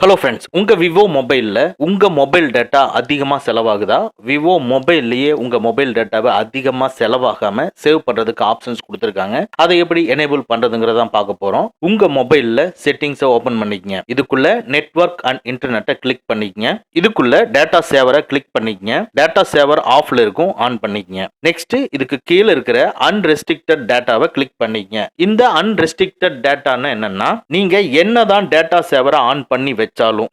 Hello friends, உங்க Vivo மொபைல்ல உங்க மொபைல் டேட்டா அதிகமா செலவாகுதா? விவோ மொபைல்லயே உங்க மொபைல் டேட்டாவை அதிகமா செலவாகாம சேவ் பண்றதுக்கு ஆப்ஷன்ஸ் கொடுத்துருக்காங்க. அதை எப்படி எனேபிள் பண்றதுங்கிறத பார்க்க போறோம். உங்க மொபைல்ல செட்டிங்ஸை ஓபன் பண்ணிக்கங்க. இதுக்குள்ள நெட்வொர்க் அண்ட் இன்டர்நெட்டை கிளிக் பண்ணிக்கங்க. இதுக்குள்ள டேட்டா சேவரை கிளிக் பண்ணிக்கங்க. டேட்டா சேவர் ஆஃப்ல இருக்கும், ஆன் பண்ணிக்கங்க. நெக்ஸ்ட் இதுக்கு கீழே இருக்கிற அன்ரெஸ்ட்ரிக்டட் டேட்டாவை கிளிக் பண்ணிக்கங்க. இந்த அன்ரெஸ்ட்ரிக்டட் டேட்டான்னு என்னன்னா, நீங்க என்னதான் டேட்டா சேவரை ஆன் பண்ணி வச்சாலும்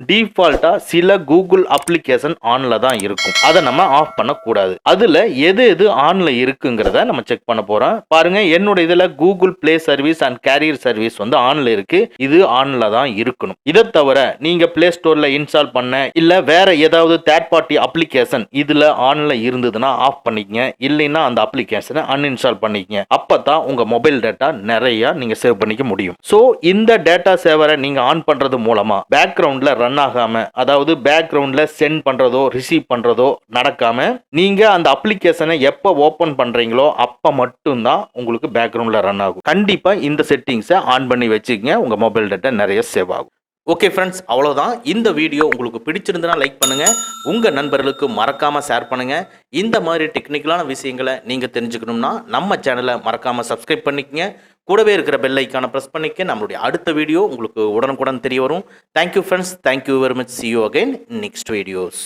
டிஃபால்ட்டா சில கூகுள் அப்ளிகேஷன் ஆன்ல தான் இருக்கும். அதை நம்ம ஆஃப் பண்ண கூடாது. அதுல எது எது ஆன்ல இருக்குங்கிறத நம்ம செக் பண்ண போறோம். பாருங்க, என்னோட இதுல Google play service and carrier service வந்து ஆன்ல இருக்கு. இது ஆன்ல தான் இருக்கணும். இதை தவிர நீங்க பிளே ஸ்டோர்ல இன்ஸ்டால் பண்ண இல்ல வேற ஏதாவது தேர்ட் பார்ட்டி அப்ளிகேஷன் இதுல ஆன்ல இருந்ததுன்னா ஆஃப் பண்ணிக்கங்க. இல்லைன்னா அந்த அப்ளிகேஷனை அன்இன்ஸ்டால் பண்ணிக்கங்க. அப்பதான் உங்க மொபைல் டேட்டா நிறைய நீங்க சேவ் பண்ணிக்க முடியும். சோ இந்த டேட்டா சேவரை நீங்க ஆன் பண்றது மூலமா பேக்ரவுண்ட்ல ரன் ஆகாம, அதாவது பேக்ரவுண்ட்ல சென்ட் பண்றதோ ரிசீவ் பண்றதோ நடக்காம, நீங்க அந்த அப்ளிகேஷனை எப்ப ஓபன் பண்றீங்களோ அப்ப மட்டும்தான் உங்களுக்கு பேக்ரவுண்ட்ல ரன் ஆகும். கண்டிப்பா இந்த செட்டிங்ஸை ஆன் பண்ணி வச்சுக்கங்க. உங்க மொபைல் டேட்டா நிறைய சேவ் ஆகும். ஓகே ஃப்ரெண்ட்ஸ், அவ்வளோதான். இந்த வீடியோ உங்களுக்கு பிடிச்சிருந்தனா லைக் பண்ணுங்கள். உங்கள் நண்பர்களுக்கு மறக்காமல் ஷேர் பண்ணுங்கள். இந்த மாதிரி டெக்னிக்கலான விஷயங்களை நீங்கள் தெரிஞ்சுக்கணும்னா நம்ம சேனலை மறக்காமல் சப்ஸ்கிரைப் பண்ணிக்கங்க. கூடவே இருக்கிற பெல் ஐக்கானை ப்ரெஸ் பண்ணிக்க. நம்மளுடைய அடுத்த வீடியோ உங்களுக்கு உடனுக்குடன் தெரிய வரும். Thank you friends, thank you very much. see you again in next videos.